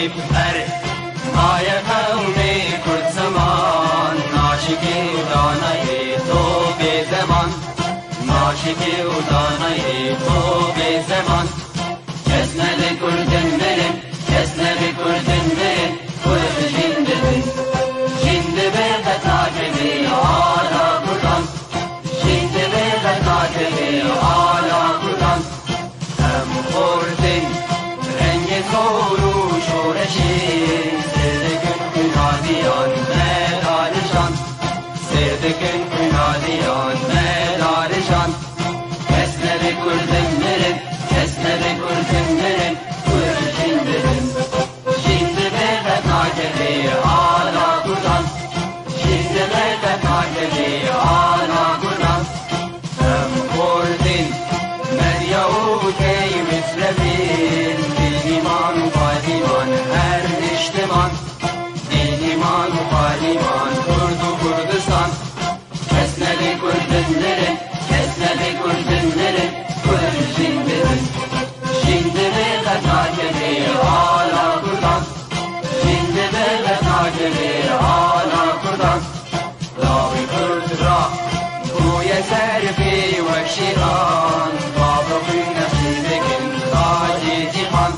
بر مای قوم کرد زمان ناشکی و دانه تو به زمان ناشکی و دانه تو به زمان کس نده کردن برن کس نده کردن برن کرد جنده بن جنده به قطعه آلا کردن جنده به قطعه آلا کردن هم خوردن رنگ کورو شورشی سردکن کنادیان مدارشان سردکن کنادیان مدارشان کس نده کردن برن کس نده کردن برن کرد جنده بن جنده به قطعه آلا کردن جنده به قطعه آلا کردن هم خوردن مریو کی مصرفین دینیمان و قادیمان هر اجتمان دینیمان و قادیمان کرد و کردستان کس نده کردن برن کس نده کردن برن کرد جنده بن جنده به قطعه آلا کردن جنده به قطعه آلا کردن لاوی کرد را کوی سرفی و شیران بابروی نشیدکن تاج جهان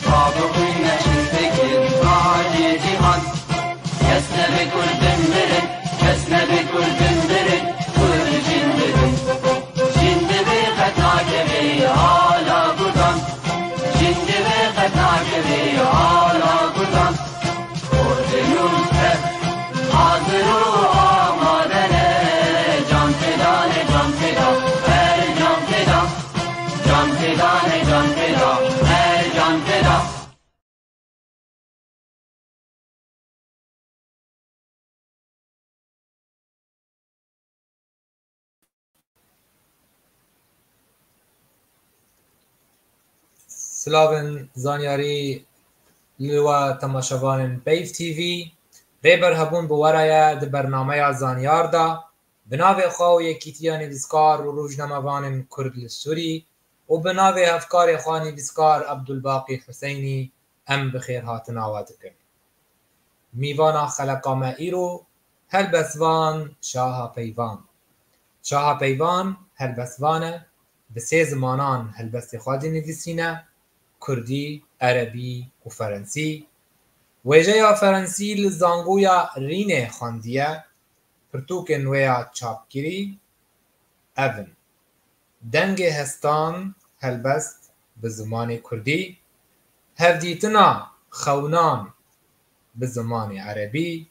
بابروی نشیدکن تاج جهان کس نده کردن برن کس نده کردن برن کرد جنده بن جنده به قطعه آلا کردن جنده به قطعه آلا کردن کردنون هر حاضر و آمادنه جان فدانه جان فدا هر جان فدا جان فدانه جان فدا هر جان فدا سلاون زانیاری لوا تماشاوان بیف تیوی ریبر هبون بورایه ده برنامه زانیار دا بناوی خواهو یکیتیا نویسکار و روزنامه‌وان کرد لسوری و بناوی هفکار خواه نویسکار عبدالباقی حسینی ام بخیر هاتن آواده کن میوانا خلقامه ایرو هلبسوان شاه پیوان شاه پیوان هلبسوانه به سه زمانان هلبست خوادی نویسینه کردی، عربی و فرنسی ویژه یا فرنسی لزانگویا رینه خواندیه پرتوک نویا چاپگیری اون دنگ هستان هلبست به زمان کردی هفدیتنا خونان به زمان عربی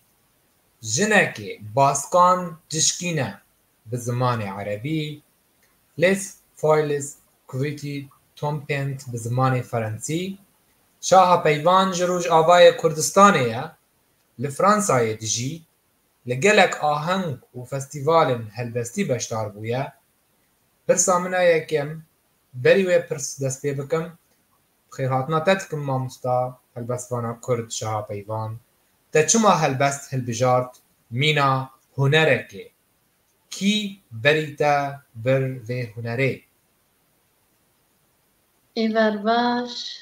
جنک باسکان تشکینه به زمان عربی لیس فایلس کویتی تومپنت به زمان فرنسی شاه پیوان جروج آوای کردستانه لفرانسای دجی لگلک آهنگ و فستیوال هلبستی بشتار بویه پرسا منه یکم بریوه پرس دست پی بکم بخیر هاتنا تدکم مامستا هلبستوانا کرد شاه پیوان تا چما هلبست هلبجارت مینا هنره که کی بریتا بر و هنره ایوار باش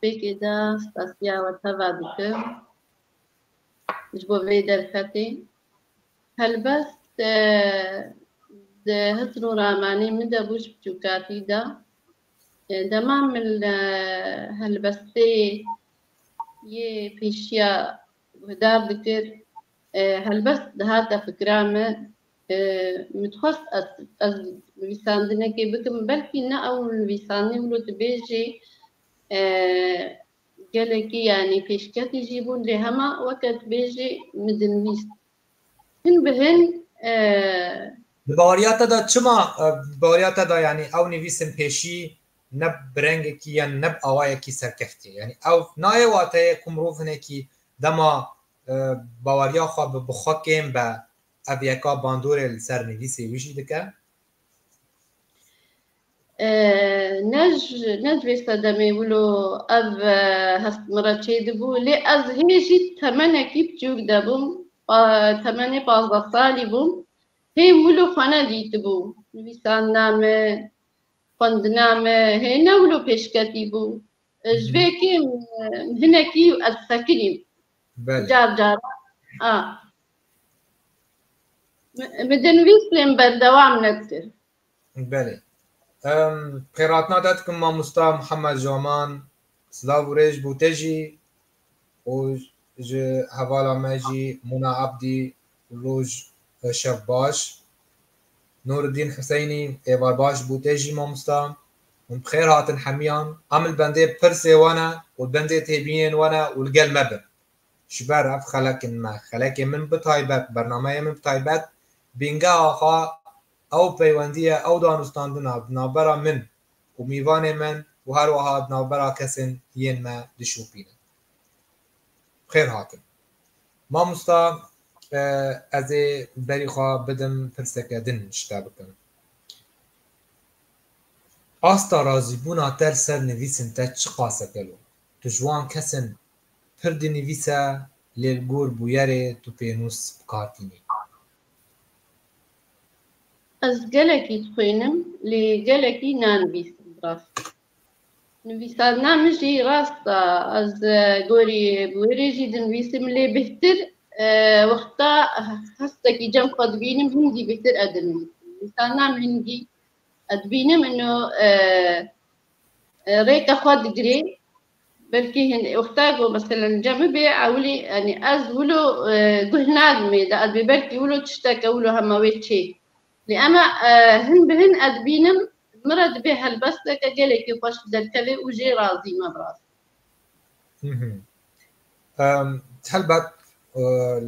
بگی دست بسیا و توا بکم جبو وی درکتی هلبست ده هترو رامانی مده بوش بچوکاتی دا دمام هلبستی یه پیشیا ودار دکر هلبست ده هاتا فکرامه متخص از ویساندنه که بکم بلکی نه اول ویسانی ولو تبیجی گلکی یعنی پیشکتی جیبون لی هما وقت بیجی مدنویست هن بهن باوریات دا چما باوریات دا یعنی او نویسم پیشی نب برنگ کی یا نب آوای کی سرکفتی یعنی او نای واته کمروفنه کی دما باوریا خواب بخوکیم با اویکا باندور سر نویسی ویشی دکه نج بيستخدمي ولو أب هست مراتشي دبو لي أز هيجي تمنى كيف جوك دبوم تمنى 15 سالي بوم هي ولو خانه دي دبو نویسان نامه خواندنامه هی نولو پیشکتی بو جبێکی هەنێکی ئەس سەکریم جار جار بدنویس لێم بەردەوام نەکرد. بله. قیراتنا دادکم مامۆستا محەممەد جۆمان سلااو و ڕێژ بوتەژی و ji hevala me jî Mûna Ebdî roj şev baş Nûreddîn Hiseynî êvar baş bûte jî mamosta hûn bi xêr hatin hemiyan em li bendê pirsê we ne û bendê têbînên we ne û li gel me bin ji ber ev xelekên me xelekê min bi taybet bernameyê min bi taybet bîngeha xwe ew peywendiye ew danûstandina di navbera min û mîvanê min û her wiha di navbera kesên yên me dişûpînin. خیر هاتن مامۆستا ez ê berî xwe bidim pirseke din şite bikim. Asta razîbûna te li ser nivîsên te çi qasek gelo? Tu ji wan kesin pir dinivîse lê li gor bûyerê tu pênûs bikardînî. Ez gelekî dixwînim lê gelekî nanivîsim rast. Nivîsandina min jî rast e ez gorî bûyerê jî dinivîsim lê bêhtir wexta hestekî cem xwe dibînim hingî bêhtir ez dinivîsim. Nivîsandina min hingî ez dibînim ino rêka xwe digirê belkî wexta got meselen cem bibe ewlî yanî ez wilo guh nadim ê de ez bê belkî wilo tişteke wilo hema wê çê lê em hin bi hin ez dibînim mira dibê helbesteke gelekî xweş bi derkeve û jê razî me bi rast. Helbet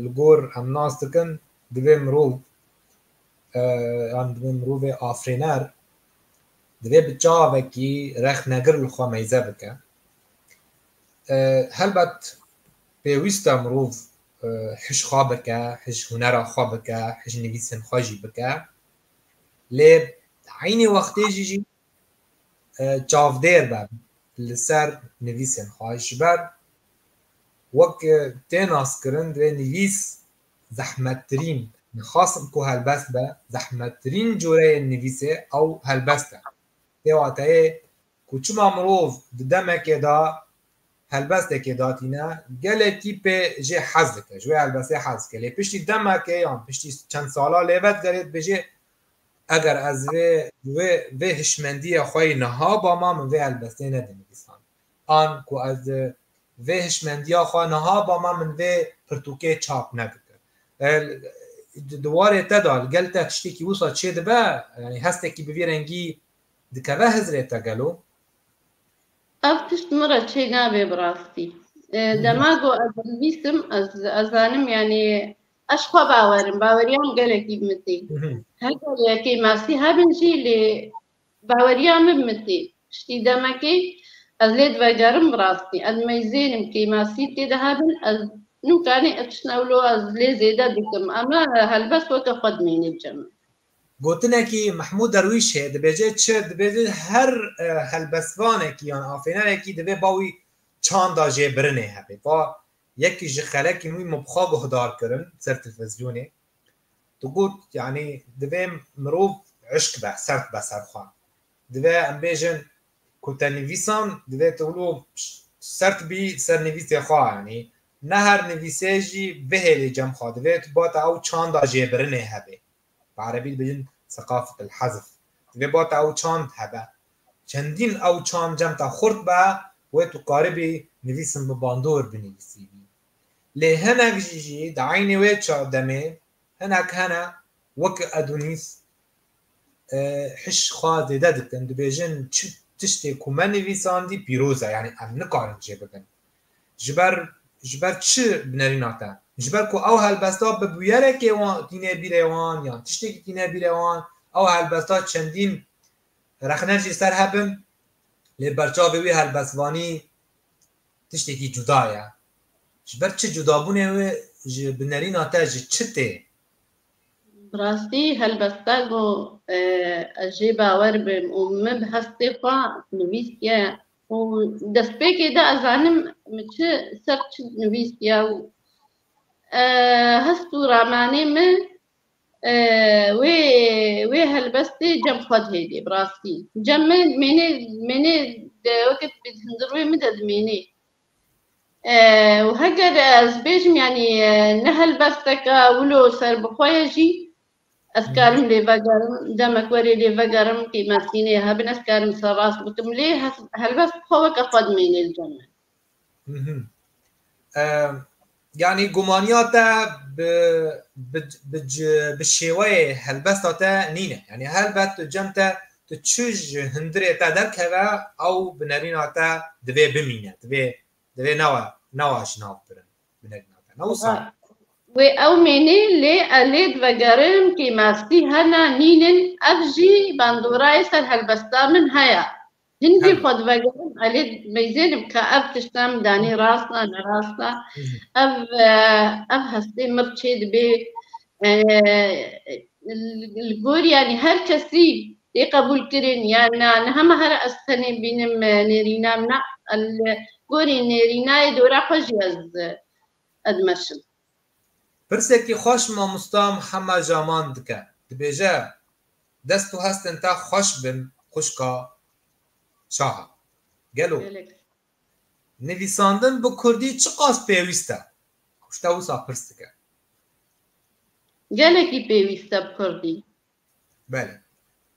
li gor em nas dikin divê mirov yan divê mirovê afrêner divê bi çavekî rexnegir li xwe meyze bike. Helbet pêwîst e mirov hij xwe bike, hij hunera xwe bike, hij nivîsên xwe jî bike lê aynî wextê jî çavdêr be li ser nivîsên xwe ji ber wek tê naskirin divê nivîs zehmettirîn xasim ku helbest be zehmettirîn coreyên nivîsê ew helbest e. Pê wateyê ku çima mirov di demekê da helbestekê datîne gelekî pê jê hez dike ji wê helbestê hez dike lê piştî demekê yan piştî çend sala lê vedgerê dibêje eger ez vê hişmendiya xwe yê niha bama min vê helbestê nedinivîsan an ku ez vê hişmendiya xwe niha bama min vê pirtûkê çap nedike. Di warê te da li gel te tiştekî wisa çê dibe yanî hestekî bi vê rengî dikeve hizrê te gelo? Ev tişt me re çê nabe bi rastî. Dema got ez dinivîsim ez zanim yanî ez xwe bawerim baweriyan gelekî bi min tê. Her gelekê masî hebin jî lê baweriya min bi min tê. Tiştî demekê ez lê divegerim bi rastî ez meyzênim kê masî tê de hebin ez nûkanî ez tişt ewlo ez lê zêde dikim ama helbest weke xwe dimînim cem. Gotinekî Mehmûd Derwîş heye dibêje çi dibêje her helbestvanekî yan afênerekî divê bawî çanda jê birinê hebe. Va yekî ji xelekî wî mibxa guhdar kirin ser televîzyonê. Tu got yanî divê mirov eşk be sert be ser xwe. Divê em bêjin ku te nivîsan divê tu wilo sert bî ser nivîsê xwe yanî ne her nivîsê jî bihêlê cem xwe divê tu bata ew çanda jê birinê hebe. بعربی بجن ثقافت الحذف divê bata ew çand hebe çendîn ew çand cem te xurt be wê tu qaribî nivîsin bi bandor binivîsî lê hinek jî di aynê wê demê hinek hene wek edûnîs hiş xwe zêde dikin dibêjin çi tiştê ku me nivîsandî pîroz e yanî em nikarin jê bikin ji ber çi binerîna te ji ber ku ew helbesta bi bûyerekê wan tîne bîrê wan yan tiştekî tîne bîrê wan ew helbesta çendîn rexner jî ser hebin lê berçavê wî helbestvanî tiştekî cuda ye ji ber çi cudabûnê wê ji binerîna te ji çi tê? Rastî helbesta got ez jê bawer bim û min bi hestê xwe nivîsiye û destpêkê de ez zanim min çi ser çi nivîsiye û hest û ramanê min وي هلبستي جم خد هيدي براستي جم مني وقت بتندروي مدد مني وهكذا سبيجم يعني نهلبستك ولو سر بخويجي أسكارم لي فقرم دمك وري لي فقرم كي ما سيني هبن أسكارم سراس بكم ليه هلبست خوك أخذ مني الجنة يعني جمانياتا بالشيوية هلبستاتا نينة يعني هلبت جمتا تتشج هندريتا دركها أو بنريناتا دبي بمينة دبي نواش نافبرن بنريناتا نوصا أو مني لي فقرم كي ماستي هنا نينن أفجي باندوراي سر هلبستا من هيا هندي خد فقرم أليد ميزين بكأب تشتام داني راسنا نراسنا أف هستي مرتشي دبي الجور يعني هر كسي يقبل كرين يعني نهم هر أستني بينم نيرينا منا الجوري نيرينا يدورا خجيز أدمشل برسكي خوش ما مستا محمد جامان دكا دبيجا دستو هستن تا خوش بن خوشكا شاها قالوا نویساندن با کردی چه قاس پیوسته خوشتا وسا پرستکه گلکی پیوسته بکردی بله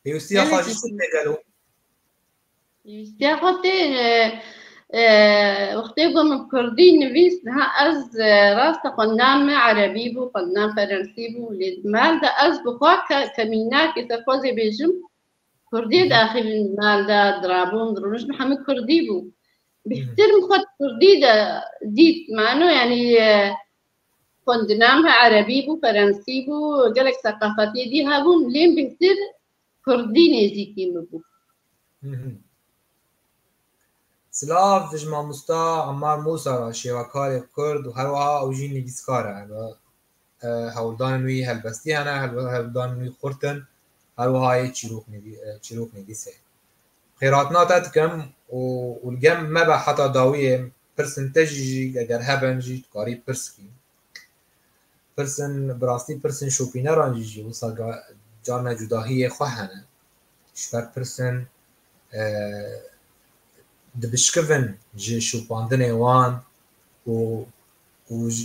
پیوستی خواهی چه قالوا پیوستی خواهی وقتی قم بكردي نویس ها از راست قنام عربي بو قنام فرنسي بو مال دا از بخوا كمينا كتفوزي بيجم كردي داخل مال دا درابون درونش محمد كردي بو بيحترم خد كردي دا ديت معنو يعني قندنامها عربي بو فرنسي بو قالك ثقافتي دي هابون لين بيحتر كردي نيزيكي مبو سلاف جمع مستا عمار موسى را شیوکار کرد و هروها اوجی نویسکاره هولدان نوی هلبستی هنه هولدان نوی خورتن هروهای چیروک نویسه خیراتنا تدکم و الگم مبا حتا داویه پرسنتجی اگر هبن جی کاری پرسکی پرسن براستی پرسن شوپینه رانجی جی وصا جان جداهی خوهنه شفر پرسن دبشکفن جه شوپاندن وان و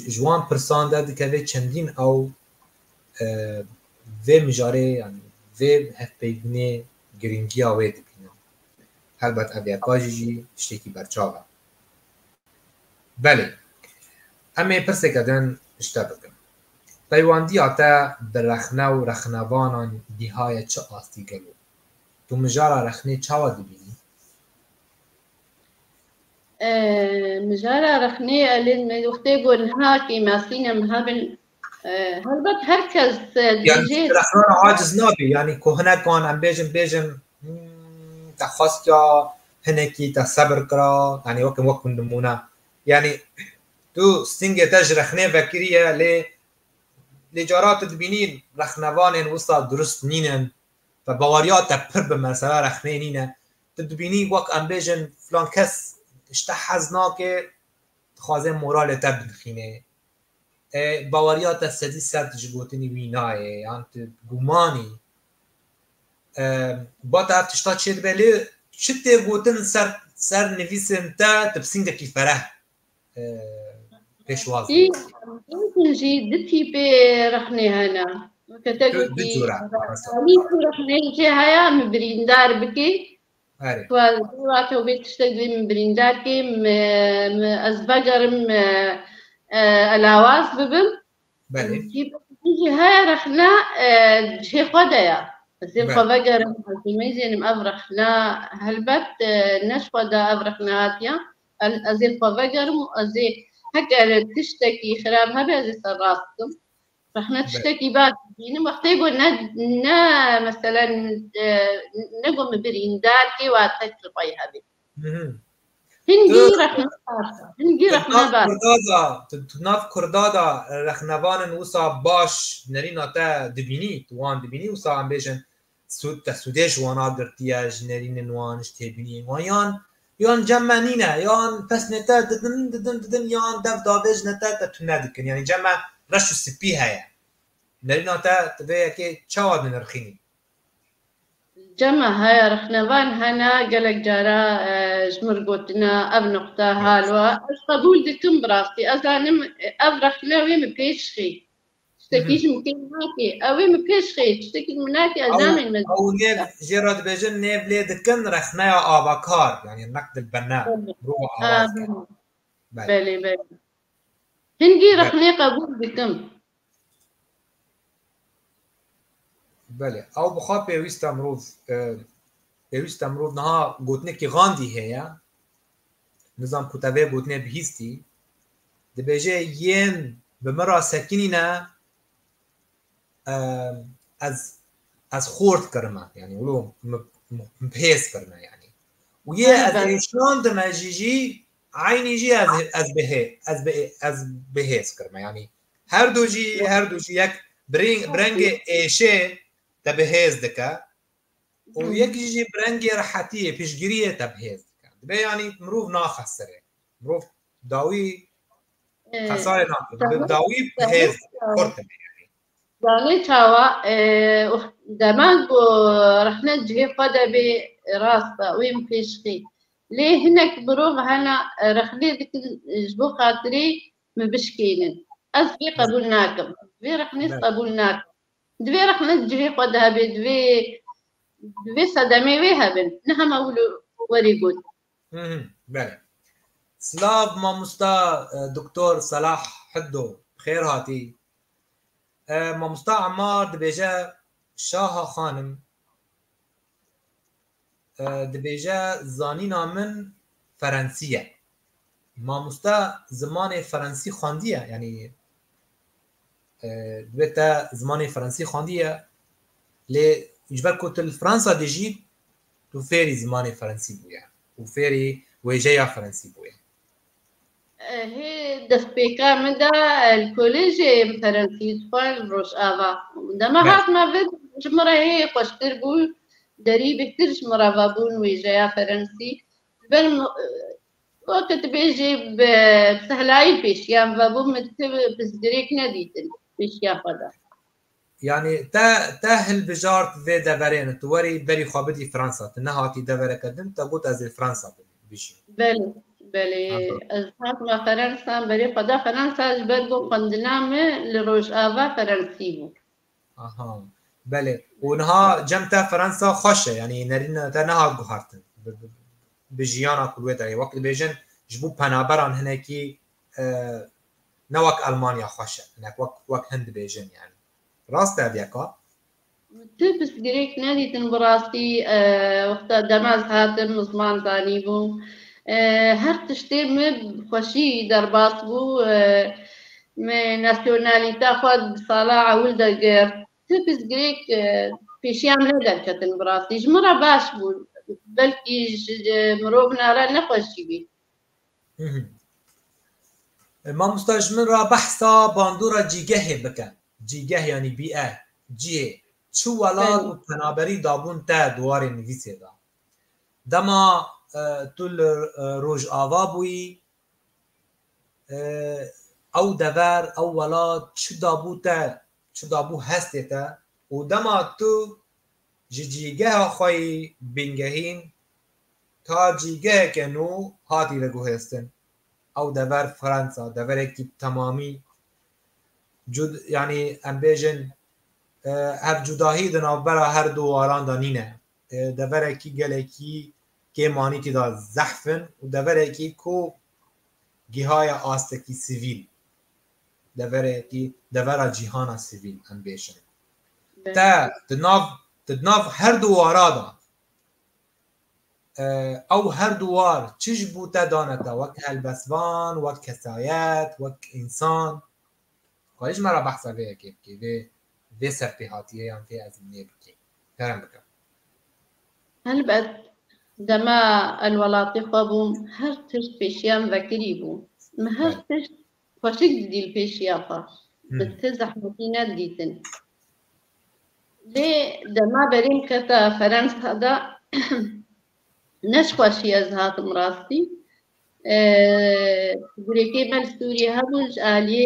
جوان پرسان ده دکوه چندین او و مجاره یعنی و هفپیگنه گرینگی آوه دبینه البت اویقاجی جی شتیکی برچاوه بله اما پرسه کدن اشتا بکن پیواندی آتا برخنه و رخنوانان دیهای چه آستی گلو تو مجاره رخنه چاوا دبینی مجارة رخنية اللي وقت يقول هاكي ماسينا مهابن هلبت هركز يعني رخنا عاجز نابي يعني كهنا كان عم بيجم تخص يا هناكي تصبر كرا يعني وقت نمونا يعني تو سنجة تج رخنة فكرية لجارات تبينين رخنوان وسط درست نينن فبواريات تبر بمسألة رخنة نينة تبيني وقت عم بيجم فلان كس اشتحزنا که خوازه مورال تب نخینه باوریات سدی سر تجگوتنی وینایه یعنی گمانی با طرف تشتا چید بله چه تگوتن سر نویسن تا تبسینده کی فرح پیشواز ممكن جي دتي برخني هنا كتقولي رخني جي هيا مبريندار بكي فالدورات وبيت تشتغلي من بريندار كي أزبقر الأواز ببم بله يجي هاي رخنا شيء خدايا زين خبقر زين أفرخنا هلبت نش خدا أفرخنا هاتيا زين خبقر زين هكا تشتكي خراب هذا زي سراسكم فاحنا تشتكي بعد يعني وقت يقول نا مثلا نقوم بريندار كي واتكلفي هذه هنجي رحنا بعد تناف كردادا رخنوان وسا باش نرينا تا دبيني توان دبيني وسا عم بيجن سودش وانا درتيا جنرين نوانش تبيني ويان يان جمعنينا يان بس نتا ددن يان دف دافج نتا تتندكن يعني جمع رشو سبيها يعني نرينا تا تبي كي شواد من رخيني جمع هاي رخنوان هنا قالك جارا جمر قوتنا أب نقطة هالوا قبول دكم براستي أزانم أب رخنوي مبيشخي تشتكيش ممكن ماكي أوي مبيشخي تشتكي مناكي أزامن أو نيف جيراد بيجن نيف ليه دكن رخنايا آباكار يعني النقد البناء روح آواز كان بلي بلي هنجي رخني قبول دكم بله او بخواه پیوست امروز نها گوتنه که غاندی هیا نظام کتابه گوتنه بهیستی دبیجه ین بمرا سکینی نه از خورد کرمه يعني ولو مبهيس کرمه يعني ويا از ایشان دمجيجي عيني جي از بهيس کرمه يعني هر دو جي یک برنگ ایشه تبهيز دكا ويكي جي برنگي راحتيه بيشجريه تبهيز دكا دبي يعني مروف ناخسره مروف داوي خساره داوي بهيز كورتم يعني داني تاوا دماغ رحنا نجي قدا براسه وين بيشقي ليه هناك بروف هنا رخلي ذيك جبو خاطري مبشكينن أسبي قبولناكم في رحني قبولناكم دوی رخنه جوی قدها بی دوی صدمه وی هبن نه هم اولو وری گود بله سلاف مامستا دكتور صلاح حدو خير هاتي مامستا عمار دبيجا شاه خانم دبيجا زانينا من فرنسية مامستا زمان فرنسي خواندية يعني دویتا زمان فرنسی خواندیه لی جبر کتل فرانسا دیجی تو فیری زمان فرنسی بویا و فیری ویجه فرنسی بویا هي دست بيكا من دا الكوليج فرنسي تقول روش آوا دا ما هات ما بد جمرة هي قشتر بول دري بكترش مرة بابون ويجايا فرنسي بل وقت بيجي بسهلاي بيش يعني بابون متب بسدريك نديتن بيش يا فدا يعني تاهل بجارت في دفرين توري بري خابدي فرنسا تنهاتي دفرة قدم تقول أزل فرنسا بيشي بله از ما فرانسا برای خدا فرانسا جبرگو خواندنامه لروش آوا فرانسی بود. بله اونها جمتا فرانسا خوشه يعني نرين تنها گوهرتن بجيانا كل وقت وقت بيجن جبو پنابران هناكي نوك ألمانيا خوشه هناك وقت هند بيجن يعني راست هذيكا تبس جريك نادي تنبراسي وقت دماز هاتم مزمان ثاني بو هر تشتی مب خوشی در باس بو من ناسیونالیتا خود سالا عول دگر تبس گریک پیشیام ندر کتن براسی جمرا باش بود بلکی مروب نارا نخوشی بی ما مستجمن را بحثا باندورا جیگه بکن جیگه یعنی بیئه جیه چو ولاد و پنابری دابون تا دوار نویسه دا دما تول روج آوا بوی او دور او ولاد چو دابو هسته تا و دما تو جیگه خوی بینگهین تا جیگه که نو هاتی لگو هستن او دور فرانسا دور اکی تمامی یعنی ام بیجن هر جداهی دناب برا هر دواران دانینه دور اکی گلکی که مانی که دا زحفن و دوره که کو گیهای آستکی سیویل دوره که دوره جیهان سیویل هم بیشن تا تدناف هر دوارا دا او هر دوار چش بوتا دانتا وک هلبسوان وک کسایت وک انسان قایش مرا بحثا بيه که به سرپیحاتیه هم فی از منیه بکی هرم بکم هلبت دما الولاطي خابوم هر تشت بيشيام ذكري بو ما هر تشت خوشك دي البيشيافا بتزح مكينات ديتن ليه دما بريم كتا فرنسا دا نشخوشي ازهات مراسي بريكي بل سوريا هبوج آلي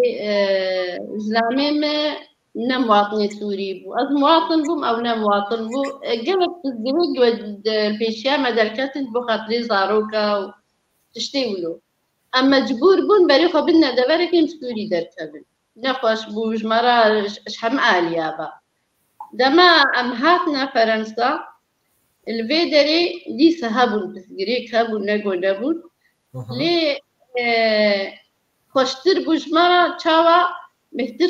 زلامي ما نمواطني سوري بو از مواطن بوم او نمواطن بو قلت تزدهق ود البيشيا ما دركتن بو خاطري زاروكا و تشتي ولو اما مجبور بون بريخو بنا دبركم سوري دركبن نخوش بوج مرا شحم آليابا دما ام هاتنا فرنسا الفيدري دي سهبون تسجريك هبون نقو نبون لي خوشتر بوج مرا چاوا بهتر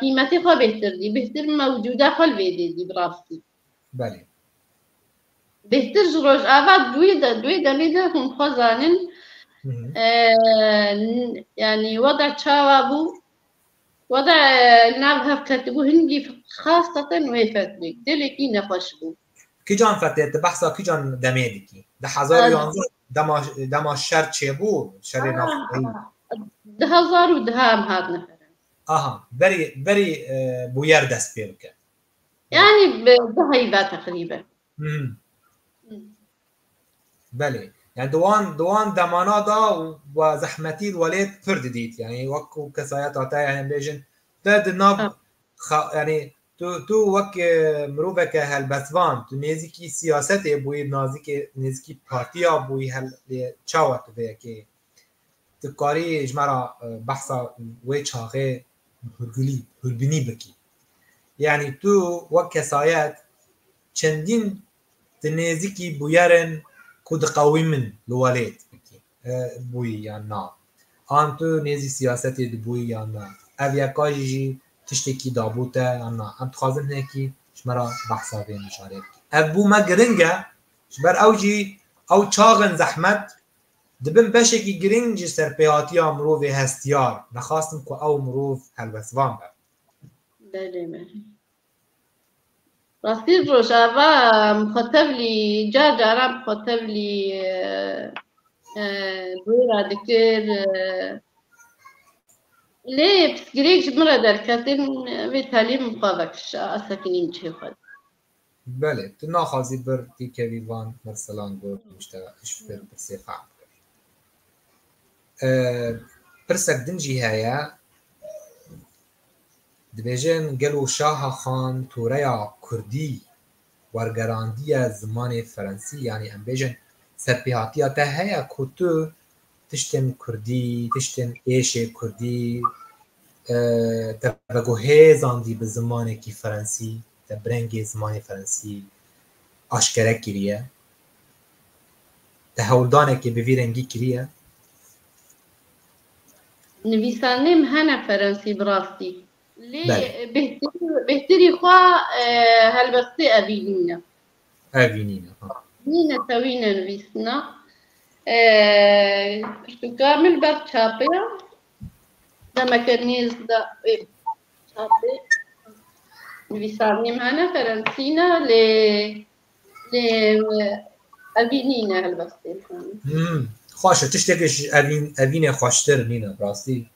قیمتی خواه بهتر دی بهتر موجوده خال ویدی دی براستی بله بهتر جروج آباد دوی دلیده هم خواه زانن يعني وضع تشاوابو وضع ناب هفكتبو هنجي خاصة ويفتنك دلكي نخشبو کی جان فتیت بحثا کی جان دمیدی ده 1011 دما شر چه بو شر نفتی 1010 هم هاد نفر آها بری بویر دست پیل کرد يعني بهيبة تقريبا بله يعني دوان دمانا دا و زحمتی الولید فرد دید يعني وكو كسايات عطا يعني بيجن ده ناب يعني تو وك مروفك هالبسوان تو نزيكي سياسته بوي نزيكي بارتيا بوي هال چاوت به که تکاری جمرا بحثا وی چاقه هربنی بکی يعني تو وك كسايات چندین تنزيكي بويرن كود قوي من الولید بکی بوي يعني نا آن تو نزي سياسته بوي يعني نا اویاکاجی تشتكي دابوته أنا أنت خازن هيكي شمرا بحثا بين مشارك أبو ما جرينجا شبر أوجي أو چاغن زحمت دبن بشكي جرينج سربياتي مروف هستيار نخاصم كو أو مروف هالبسوان بر بله راستي روشاوا مخاطب لي جارا مخاطب لي بويرا دكتور ليه بتقريك مرة دركاتين بتعليم مقابكش أساكنين شيء خد. بله تنا خازي بر تي كيفان مثلا قول مشتغل إشفر بسيفا. برسك دنجي هيا دبيجن قالوا شاه خان توريا كردي ورقراندية زمان فرنسي يعني أم بيجن سربيهاتية تهيا كوتو تشتن كردي تشتن إيش كردي تبغو هزاندي بالزمان كي فرنسي تبرنجي زمان فرنسي أشكرا كريه تهولدانه كي بفيرنجي كريه نویسنده هنه فرنسی براستی لی بهتری خواه هلبسته اوینینا نینه توینه نویسنا پشتو کامل بر چاپه ده مکنیز ده چاپه نویسنده هنه فرنسینا لی اوینینا هلبسته خوشه تشتكش أبين خوشتر نينا براستي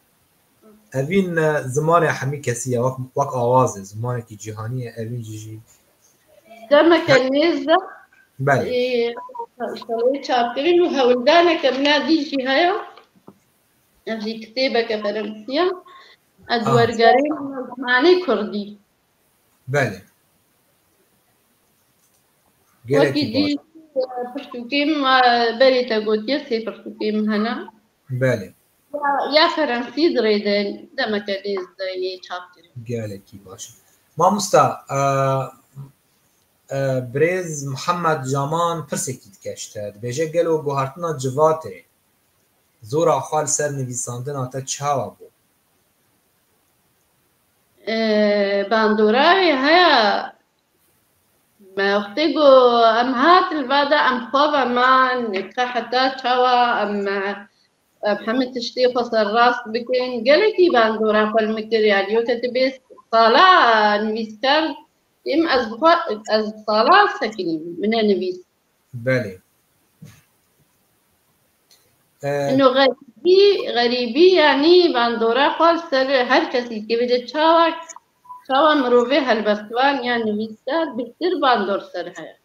أبين زمان حمي كسية وك آواز زمان كي جهانية أبين جيجي ده مكانيز ده بله اشتغلت شابكرين وهولدانا كمنا دي جهايا في كتابة كفرنسية أدوار جارين معني كردي بله وكي دي پرتوکیم بریتا گوتیه سی پرتوکیم هنه بله یا فرنسی دریدن دمکانیز دایی چاپتری گله کی باشه ما مستا بريز محمد جامان پرسکید کشته بیجه گلو گوهرتنا جواته زورا خال سر نویساندن آتا چهوا بو باندورای هیا ما اختيجو ام هات البدا ام خوفا ما نكحتا تشوا ام محمد تشتي خسر راس بكين قالتي باندورا فالمكريال يو تتبس صلاة نويسكار ام از صلاة سكنين من نويس بله انه غريبي يعني باندورا خال سر هر كسي كي بده تشاوك شاوا مروفه هلبستوان يعني نویسدار بهتر باندور سر هیا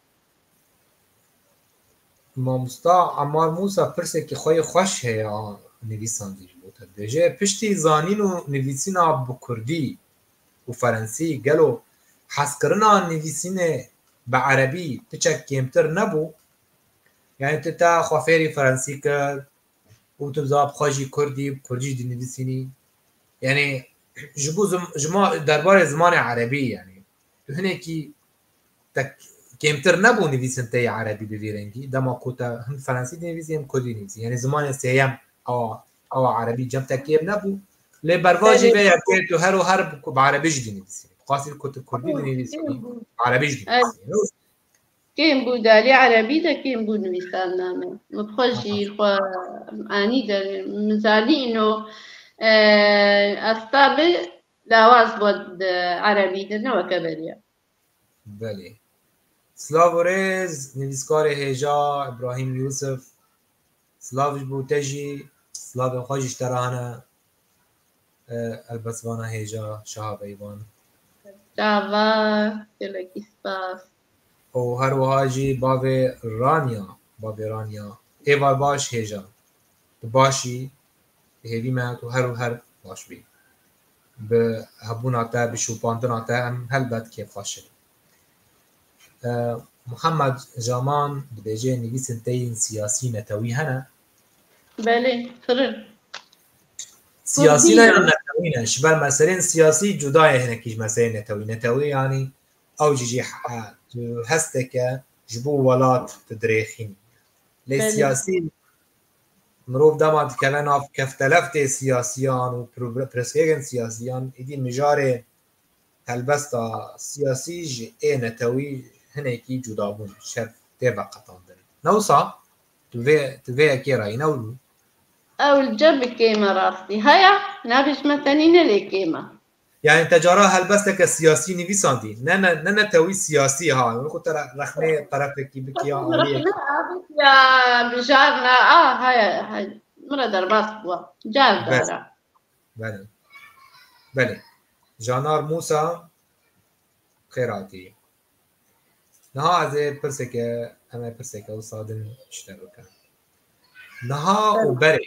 ما مستا عمار موسا پرسه که خوی خوش هیا نویساندی بود بیجه پشتی زانین و نویسینا بکردی و فرنسی گلو حسکرنا نویسینه به عربی تچک کمتر نبو یعنی تا خوافیری فرنسی کرد و تو زاب خواجی کردی دی نویسینی یعنی جمع درباره زمان عربی یعنی تو هنه کی تک کمتر نبو نویسن تی عربی بویرنگی دما کوتا هم فرنسی نویسی هم کردی نویسی یعنی زمان سیم او عربی جمع تکیم نبو لی برواجی به یکی تو هر و هر بعربی جدی نویسی خاصی کردی دی نویسی عربی جدی نویسی كاين بو داري عربي دا كاين بو نويسان نامه مبخوشي خو اني دا مزالي انه استابي لاواز بود عربي دا نو كبريا بله سلاورز نویسکار هجا ابراهیم یوسف سلاوش بوتجی سلاو خواجش ترانه البسوانه هجا شهاب ایوان جاوا كلكي سپاس او هر وهاجی باوی رانیا ایوار باش هجا تو باشی هیوی من تو هر باش بی به هبوناتا به شوپاندناتا هم هلبت که فاشل محمد جامان بدجه نویسن تین سیاسی نتوی هنه بله فرن سیاسی نه نتوی نه شبر مسئله سیاسی جدای هنکیش مسئله نتوی یعنی او جیجی هسته که جبو ولات تدریخین لی سیاسی مروف داماد کلن آف کفتلفت سیاسیان و پرسکیگن سیاسیان ایدی مجار هلبستا سیاسی جی ای نتوی هنکی جدا بون شرف تیبا قطان دارید نوصا توی اکی رای نولو او الجب كيما راسي هيا نابش مثلين لي كيما يعني تجارة هلبستك السياسي نویساندی نه توی سیاسی ها من خود رخنه طرفکی بکیا آلیه يا بجارنا هيا مرة درباس بوا جار دارا بله جانار موسا خیراتی نها از پرسکه همه پرسکه و صادن اشترکن نها و بره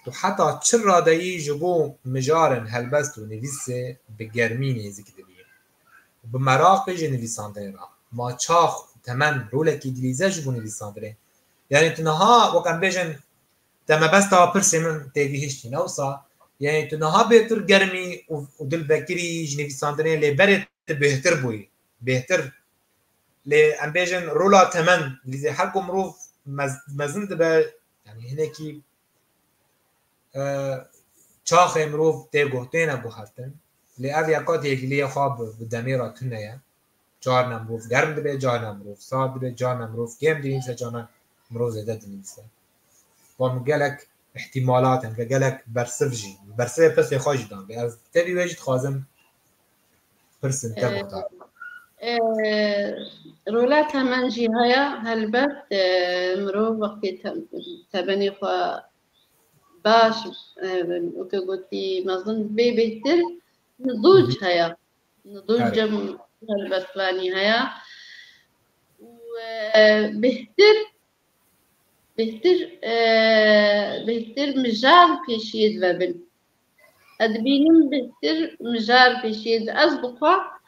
تو حتی چر رادایی جبو مجارن هلبست و نویسه به گرمی نیزی که دبیه به مراقب جه نویسانده را ما چاخ تمن رولکی دلیزه جبو نویسانده یعنی تو نها وکن بیجن تمه بست ها پرسه من تیوی هشتی نوسا یعنی تو نها بهتر گرمی و دل بکری جه نویسانده لی بره بهتر بوی بهتر لی ام بیجن رولا تمن لیزه هر کم روف مزند به یعنی هنکی چاخ امروف تی گوهتین ابو هستن لی او یکات یکلی خواب بدمی را تنه جار نمروف گرم دبه جار نمروف ساد دبه جار نمروف گیم دینیسه جار نمروف زیده دینیسه و مگلک احتمالات هم گلک برسف جی برسف پس خواهی دان بی از تبی ویجد خوازم پرسن تبختار رولات همان جي هيا هلبت مرو وقتی تبني خوا باش وكي قلتي مظن بي بهتر نضوج هيا نضوج هلبتواني هيا وبهتر بهتر مجال بيشيد وبن ادبينم بهتر مجال بيشيد أزبقا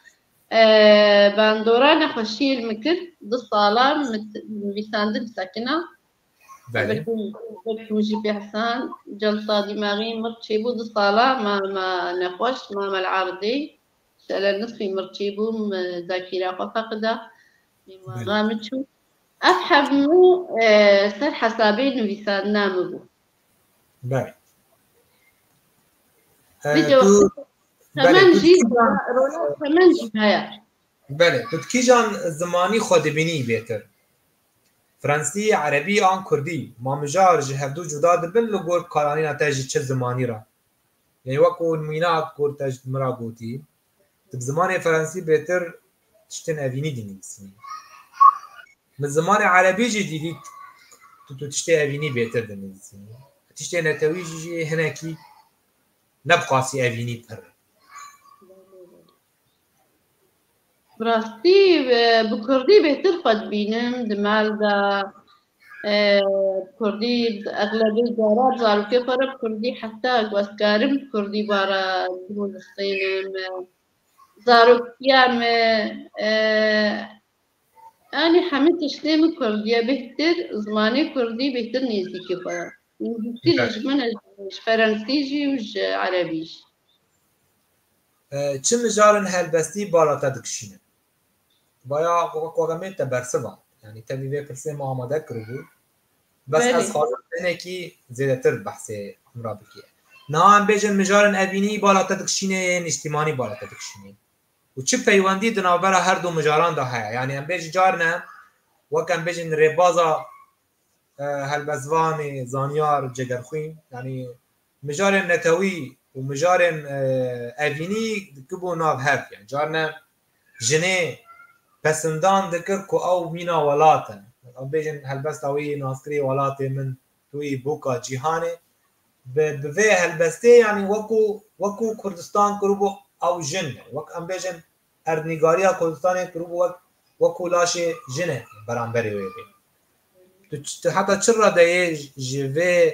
باندورا نخوشي المكر دو صالة بيساندن ساكنة بلكو جي حسان جلطة دماغي مرتشيبو دو صالة ما نخوش ما العارضي شالا نصفي مرتشيبو ذاكرة فقدة غامتشو أفحمو سر حسابين بيسان نامبو باي كمان جيب رولا كمان جيب هيا بله تو کی جان زمانی خود بینی بهتر فرانسی عربی آن کردی ما مجار جهدو جدا دبن لگور کارانی نتاجی چه زمانی را یعنی وکو مینا کور تاج مرا گوتی تو زمان فرانسی بهتر تشتن اوینی دینی بسنی من زمان عربی جی دیدی تو تشتی اوینی بهتر دینی بسنی تشتی نتوی جی هنکی نبقاسی اوینی پر براستي بكردي بهتر قد بينم دمال دا كردي أغلبية دارات زارو كيف بكردي حتى واسكارم كردي بارا دمولستينم زاروکیام أنا حمد تشتم كردية بهتر زماني كردي بهتر نزدیکی خورا نزدیکی من فرانسيجي وج عربيش چه مجارن هلبستی بالاتر دکشینه بایا قوامت تبرسبان یعنی تبیه پرسه ما آماده کرده بس از خواهد اینه که زیده تر بحث امرا بکیه نه هم بیجن مجارن اوینی بالاتر دکشینه یا اجتماعی بالاتر دکشینه و چه پیوندی دنابرا هر دو مجاران ده هیا یعنی هم بیج جارنه وکم بیجن ربازا هلبزوان زانیار جگرخوین یعنی مجارن نتوی و مجارن اوینی کبو ناو هف یعنی جارنه جنه پسندان دکر کو او مینا ولاتن او بیجن هلبست اوی ناسکری ولات من توی بوکا جیهانه به هلبسته یعنی وکو کردستان کروبو او جن وک ام بیجن اردنگاریا کردستان کروبو وکو لاش جنه برانبری وی تو حتی چرا ده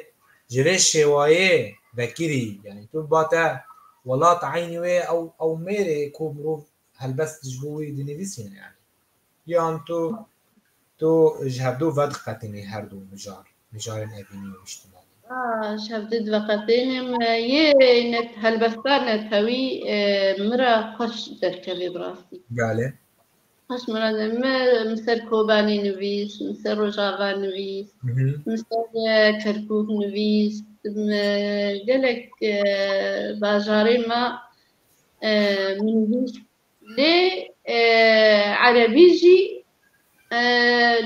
جوه شوایه بکری یعنی تو باتا ولات عینی وی او میره کو مروف هلبست جبوی دنویسینه یعنی یا تو جهدو ود قطینی هر دو مجار نبینی و اجتماعی شهدد وقتینم یه نت هلبستان نتوی مرا خوش درکبی براستی بله خوش مرا مثل کوبانی نویس مثل روجاوا نویس مثل کرکوک نویس گلک باجاری ما منویس لي عربي جي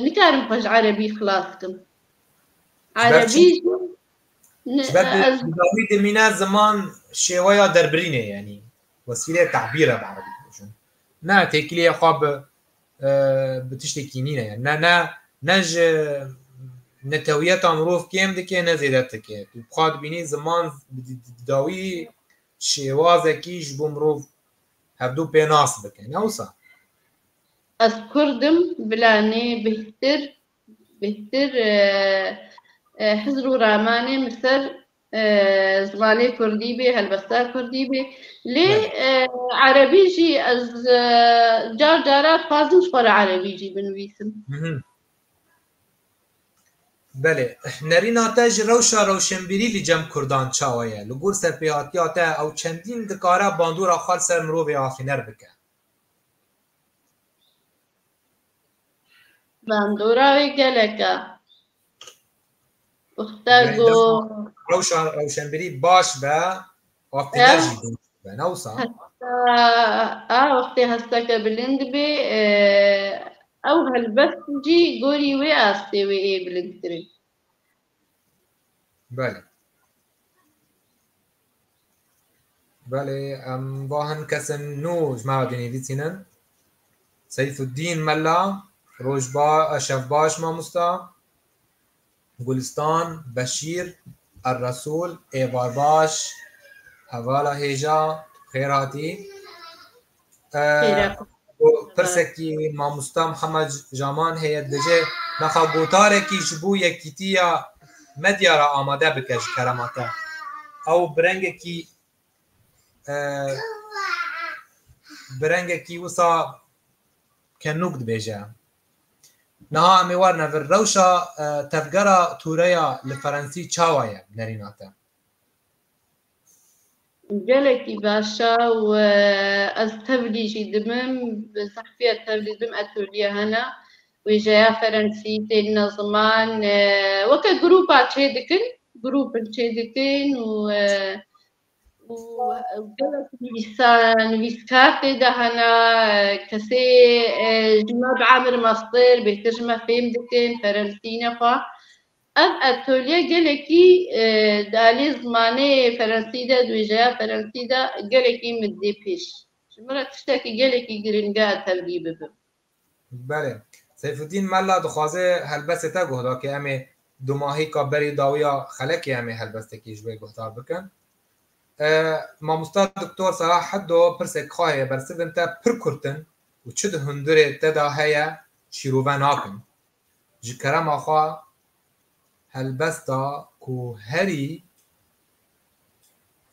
نكارم فج عربي خلاصكم عربي جي بداوي دمينا زمان شوية دربرينه يعني وسيلة تعبير بعربي نا تكلي خواب بتشتكينينا يعني نا نج نتويات مروف كيم دكي نزيدتك بخاد بيني زمان بداوي شوازة كيش بمروف هبدو بيناس بكن نوصا أذكردم بلاني بهتر حزرو راماني مثل زماني كردي بي هلبستا كردي بي لي عربي جي از جارات فازم شفر عربي جي بنويسم بله نرینا تاج روشا روشنبیری لجم کردان چاویه لگور سرپیاتیاته او چندین دکاره باندورا خال سر مروی آفینر بکن باندورا وی گلکا اختاگو روشا روشنبیری باش به آفینر جیدون به نوسا وقتی هستا که بلند بی او هلبست جی گوری وی آستی وی ای بلندتری بله بله با هن کسن نو جماعة دنیویسینن سیف الدین ملا روجبا شفباش ماموستا گلستان بشیر الرسول ایبارباش حوالا هیجا خیراتی پرسکی ماموستا محمد جامان هیت دجه نخوا گوتاره کی جبو یکیتیا مدیا را آماده بکش کرماتا او برنگ کی وسا کنوک دبیجه نها امیوارنا في الروشة تفجرة توريا لفرنسي تشاوية نريناتا جالكي باشا وأز تبليجي دمم بصحفية تبلي دم أتوليا هنا وجايا فرنسي تينا زمان وكا جروبات جروب تشيدكن نویسکات ده هنا کسی جمع بعمر مصدر بترجمة فهم دكين فرنسينا فا اتوليا جلكي دالي زماني فرنسي ده دوجايا فرنسي ده جلكي مدي بيش شمرا تشتاكي جلكي جرينجا تبلي ببم بله سيف الدين ملا دخوازه هلبسته گهدا که همه دو ماهی کابری داویا خلکی همه هلبسته که جوی گهدار بکن ماموستا دکتور صلاح حدو پرسک خواهی برسدن تا پر کرتن و چه ده هندره تدا هیا شیروه ناکن جی کرم آخوا هلبستا کو هری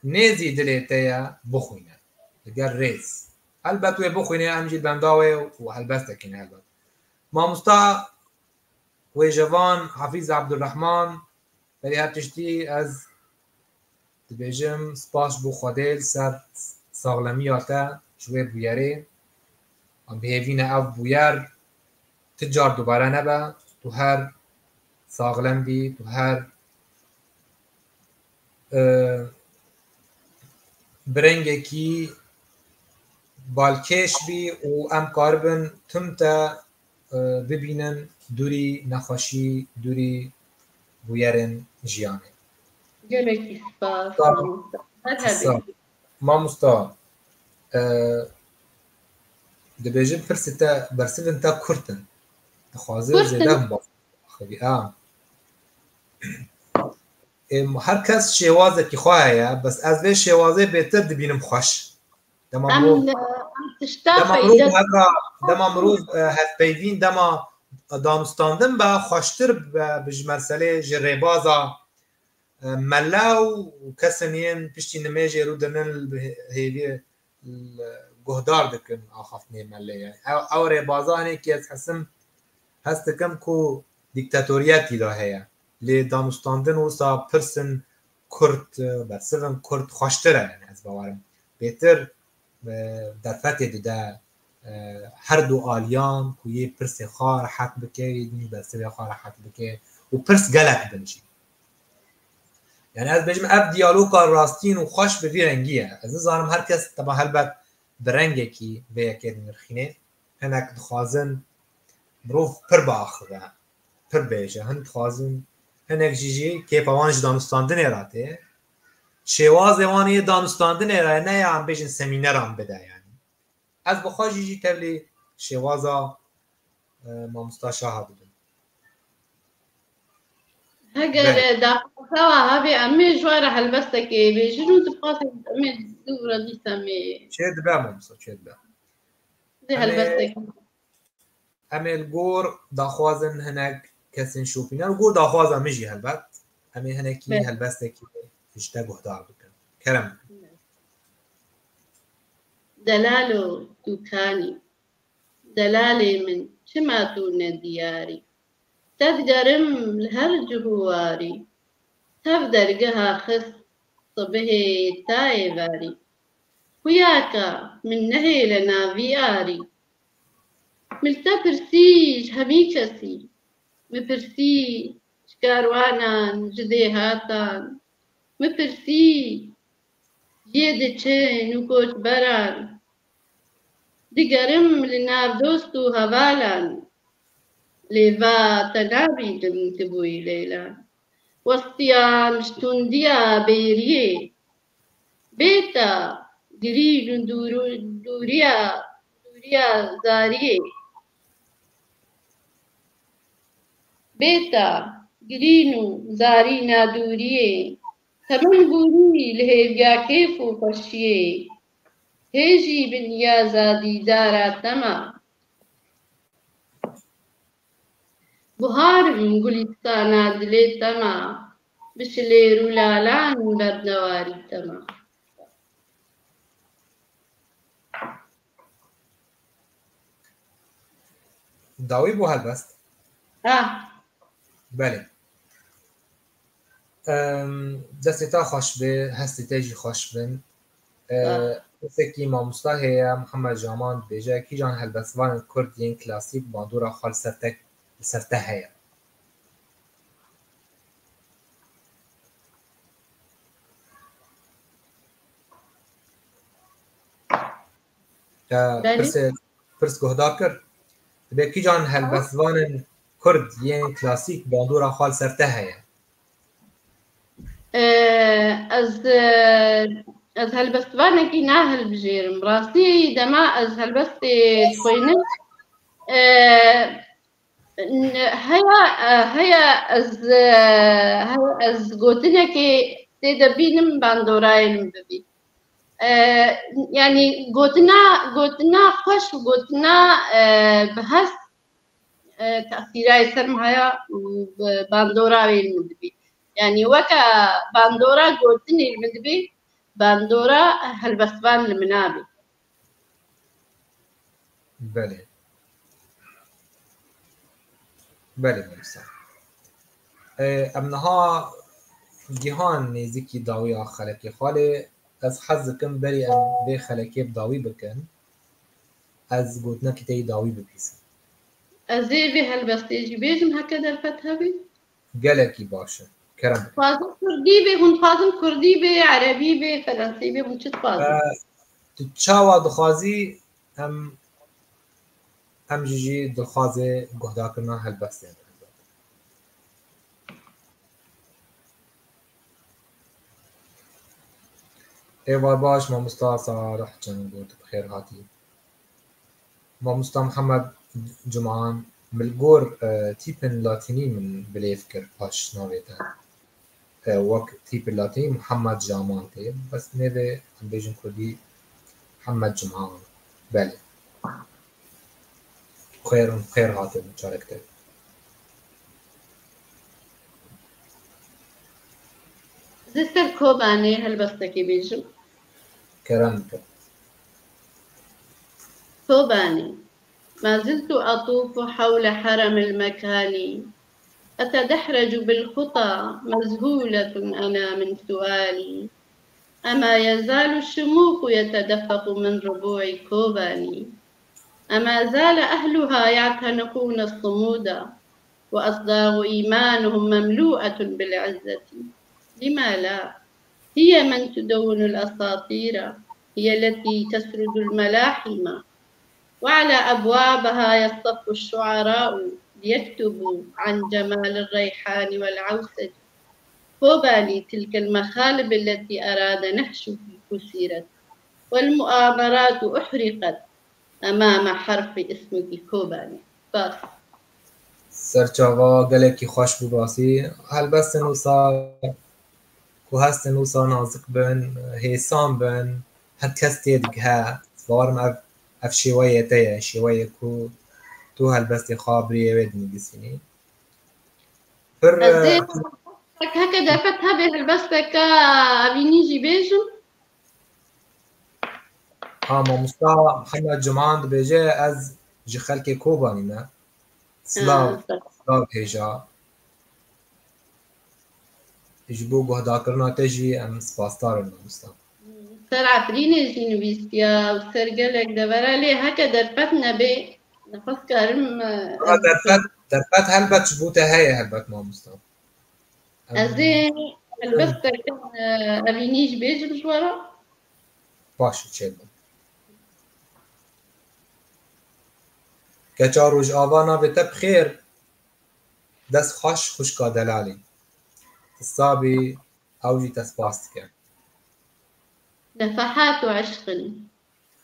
نیزی دلی تیا بخوینه اگر ریز البته وی بخوینه امجید بنداوه و هلبسته کنه البته مامستا و جوان حفیظ عبدالرحمن بری هر تشتی از دبیجم سپاس بو خودل سر ساغلمی آتا شوی بویره ام بهوین او بویر تجار دوباره نبا تو هر ساغلم بی تو هر برنگه کی بالکش بی و ام کاربن تم تا ببینن دوری نخوشی دوری بویرن جیانه gelekî spas her سا hebî مامۆستا دەبێژم پرسە تا بەرسن تا کورتن دەخوازێ زێدە باخەوی هەر کەس شێوازێکی خوا هەیە بەس ئەس vê شێوازێ بێتر دبینم خۆش دەما مرۆڤ هەرپەیوین دەما دانوستاندن بە خۆشتر bi ji merselê ji rêbaza مەلا و کەسن yên piştî nimêjê rû dinin hêviyê guhdar dikin axaftinê melleyê ew rêbazanekî ez hes dikim ku dîktatoriyetî da heye lê danûstandin wisa pirsin Kurd bersivin Kurd xweştir e ez bawerim bêtir derfetê dide her du aliyan ku yê pirsê xwe rehet bike bersivê xwe rehet bike û pirs gelek bin jî yani ez bêjim ev diyaloga rastîn û xweş bi vî rengî ye ez nizanim her kes teba helbet bi rengekî vê yekê dinirxîne hinek dixwazin mirov pir biaxive pir bêje hin dixwazin hinek jî kêfa wan ji danûstandinê re tê şêwazê wan ê danûstandinê re ne yan bêjin semîneran bide yani ez bi xwe jî tevlî şêwaza mamosta Şaha bidim heger daxewa hebê em ê ji we re helbestekê bêjin û dixwazin em ê dûra dîsa me çê dibe mamosta çê dibe zê helbestekê em ê li gor daxwazin hinek kesên şopîner gor daxwaza min jî helbet em ê hinekî helbestekî ji te guhdar bikin kerem delal û dûkanî delalê min çima tu ne diyarî tev derim li her cihûwarî tev dergeha xist sibihê tayê verî xuyaka min nehê li navî arî min te pirsî ji hemî kesî mipirsî ji karwanan ji dêhatan mipirsî yê diçin û koçberan digerim li nav dost û hevalan lêva te nabînim tu bûyî lêlan westiyan ji tundiya bêriyê bêta girîn û dûriya zariyê bêta girîn û zarîna dûriyê temin bûrî li hêviya kêf û xweşiyê hêjî bi niyaza dîdara te me buharim gulîstana dilê te me bişilêr û lalan bernewarî te me dawî bû helbest belê destê te xweş bê hestê te jî xweş bin kesekî mamosta heye Mihemed Jaman dibêje kîjan helbestvanên Kurd yên klasîk bandora xwe li ser te heye pirs guhdar kir dibe kîjan helbestvanên Kurd yên klasîk bandora xwe li ser te heye ez helbestvanekî nahilbijêrim rastî dema ez helbestê dixwînim heya ez gotinekê tê de bînim bandorayê min bibî yani gotina xweş û gotina bi hest tesîrayê ser min heye û bandora wê min dibî yani weka bandora gotinê min dibî bandora helbestvan li min nabî بله بله مامۆستا. امنها جیهان نزیکی داوی خلکی خاله از حز دکم بری ام به خلکی بداوی بکن از گوتنا که تی داوی بپیسن. از به هالبستيجي بيجم هكذا الفتحة بي گلکی باشه کرم. فازم كردي بي هون فازم كردي بي عربي بي فرنسي بي هون شت فازم. تو چاوا دخوازی هم جیجی دخوازه گهدا کرنا هالبسته. ایوار باش مامۆستا صالح جان بود بخیر هاتی. مامۆستا محمد جمعان ملگور تیپن لاتینی من بلیف کرد پاش ناویتن. وقت تیپ لاتینی محمد جامان تی بس نوه هم بیجن کردی محمد جمعان. بله. خیر هاتی مشارکت. زستر كوباني هالبستكي بيجم. کرم کرد. كوباني ما زلت أطوف حول حرم المكالي أتدحرج بالخطى مذهولة أنا من سؤالي أما يزال الشموخ يتدفق من ربوع كوباني أما زال أهلها يعتنقون الصمود وأصداغ إيمانهم مملوءة بالعزة لما لا هي من تدون الأساطير هي التي تسرد الملاحم وعلى أبوابها يصطف الشعراء ليكتبوا عن جمال الريحان والعوسج كوباني تلك المخالب التي أراد نهشها كسرت والمؤامرات أحرقت أمام حرف اسمك كوباني بس سرچاوا گلکی خوش بباسی هلبست نوسا کو هست نوسا نازک بن هیسان بن هد کس تیدگ ها سوارم اف شویه تیه شویه کو تو هلبست خابری وید نگسینی پر هكذا فتها بهالبستك أبينيجي بيجم مامۆستا محمد جمعان دبێژێ از ji xelkê Kobanî me silav hêja ji bo guhdarkirina te jî em spasdar in mامۆستا. سر عفريني جي نويستيا وسر قالك دبرا لي هكا درفتنا بي نفس كارم derfet helbet ji bo te heye helbet mامۆستا. أزين البستك أبينيج بيجم جوارا باش çêbin. Keça rojava navê te bi xêr dest xweş xwişka delalê sabî ew jî te spas dike. نفحات عشق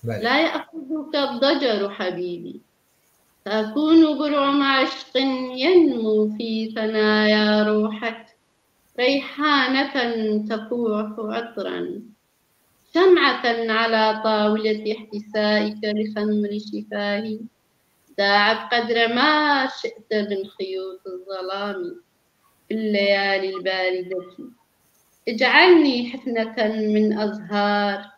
لا يأخذك الضجر حبيبي تكون برعم عشق ينمو في ثنايا روحك ريحانة تفوح عطرا شمعة على طاولة احتسائك لخمر شفاهي داعب قدر ما شئت من خيوط الظلام في الليالي الباردة اجعلني حفنة من أزهار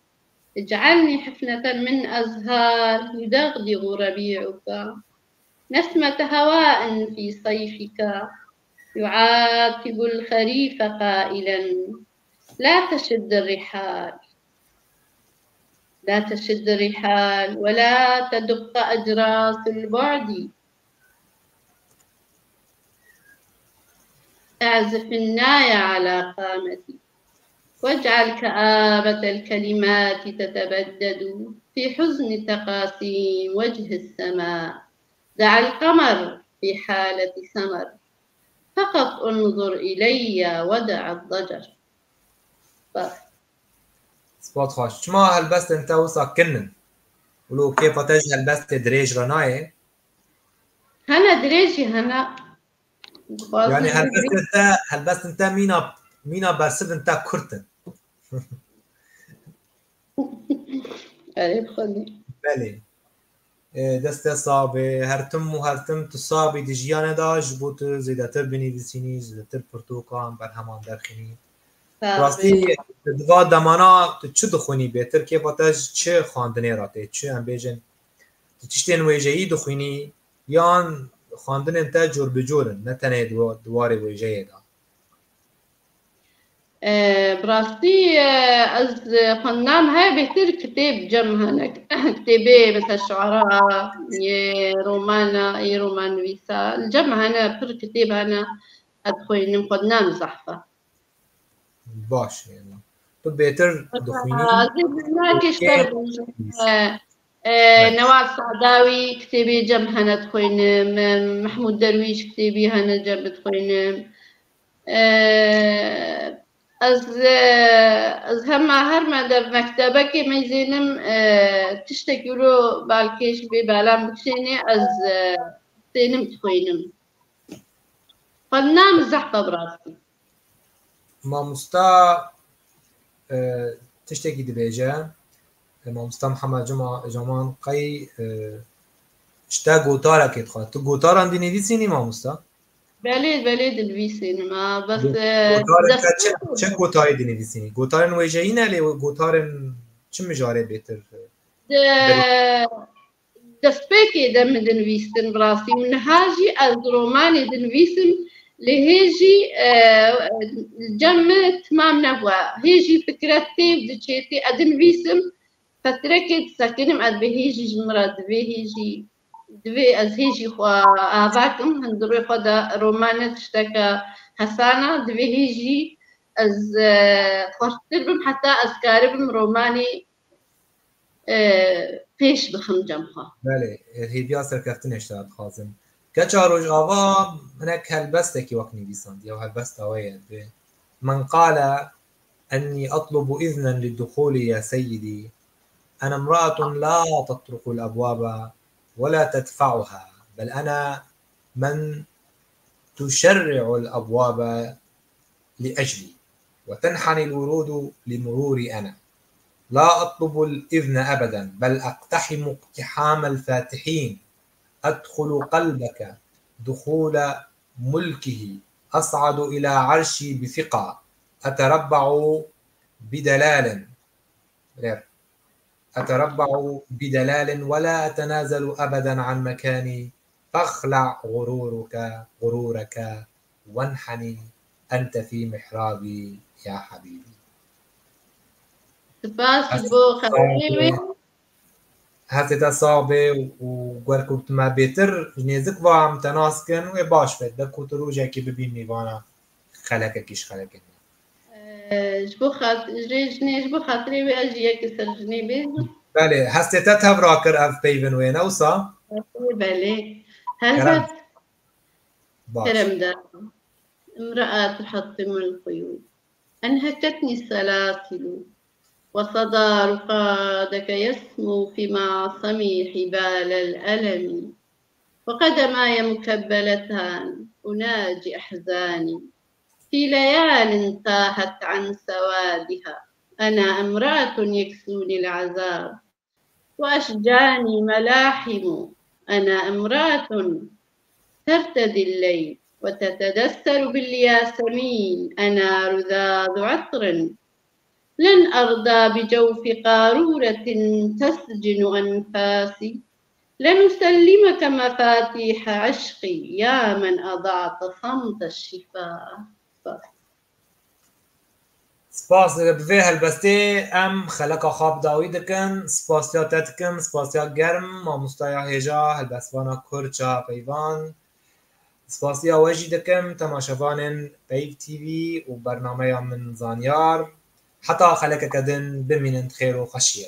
اجعلني حفنة من أزهار يدغدغ ربيعك نسمة هواء في صيفك يعاتب الخريف قائلا لا تشد الرحال لا تشد الرحال ولا تدق أجراس البعد أعزف الناي على قامتي واجعل كآبة الكلمات تتبدد في حزن تقاسيم وجه السماء دع القمر في حالة سمر فقط انظر إلي ودع الضجر سپات خواش چما هلبست انت وسا كنن ولو كيف تج هلبست دريج رناي هنا دريجي هنا يعني هلبست انت مينا برسد انت كرتن قريب خدي بله دست صابي هرتم تصابي دجيانه داش بوت زيدتر بنویسینی زيدتر پرتوکان بر همان درخینی راستی دواد دمانا تو چه دخونی بهتر که باتش چه خواندنی راته چه هم بیجن تشتين ويجي دخيني يان خاندن انت جور بجورن نتنه دواري ويجي دا براستي از فنان هاي بهتر كتاب جمع كتابي مثل الشعراء رومان ويسا الجمع هنا بر كتاب هنا ادخل فنان زحفة باش يعني تو بهتر دخيني ناكش نوال سعداوي كتابي جمع هنا ادخل محمود درويش كتابي هنا جمع ادخل از هرما در مکتبه که میزینم تشتکیلو بالکش بی بالام بکشینی از سینم تخوینم فنام زحفه براسي ما مستا تشتكي دبيجا ما مستا محمد جمان قي اشتا قوتارا كي تخوات تو قوتارا عندي نيديسيني ما مستا بله دلویسین ما بس چه گوتاری دی نویسینی؟ گوتارن ویژه‌ای نه گوتارن چه مجاره بهتر؟ دسپیکی دم دنویسن براسی من هاجی از رومانی دنویسن لهجی جمع تمام نبوا هجی فكرتي بدشيتي ادنويسم فتره كي تسكنم اد بهيجي جمرة دوی از هیچی خوا آباکم هندروی خدا رومانه تشتکه حسانه دوی هیچی از خوشتر بم حتی از کاری بم رومانی پیش بخم جمعها. بله هی بیا سرکفتن اشتاد خازم. که روز آوا منك هالبسته کی وقت نویسند یا هالبسته وید من قال أني أطلب إذنا للدخول يا سيدي أنا امرأة لا تطرق الأبواب ولا تدفعها بل أنا من تشرع الأبواب لأجلي وتنحني الورود لمروري أنا لا أطلب الإذن أبدا بل أقتحم اقتحام الفاتحين أدخل قلبك دخول ملكه أصعد إلى عرشي بثقة أتربع بدلال ولا أتنازل أبدا عن مكاني فاخلع غرورك وانحني أنت في محرابي يا حبيبي. هسه صعبه وقال كنت ما بيتر جنيزك وعم تناسكن وباش بد كنت روجا كي ببيني وانا خلقك كيش خلقك جبو خاطري واجي كسر جنيبي بله هسه تتبراكر اف بيفن وين اوصا بله هذا كرم دا امرأة تحطم القيود أنهكتني السلاسل وصدى رقادك يسمو في معصمي حبال الألم وقدماي مكبلتان أناجي أحزاني في ليال تاهت عن سوادها أنا امرأة يكسوني العذاب وأشجاني ملاحم أنا امرأة ترتدي الليل وتتدثر بالياسمين أنا رذاذ عطر لن أرضى بجوف قارورة تسجن أنفاسي لن أسلمك مفاتيح عشقي يا من أضعت صمت الشفاء. سپاس به هلبسته ام خلق خواب داوی دکن سپاسیا تتکم سپاسیا گرم ما مستایا هجا هلبسوانا کرچا پیوان سپاسیا وجی دکم تماشاوان پیو تیوی و برنامه من زانیار حتى خلق كدن بمن خير وخشيه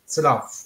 سلاف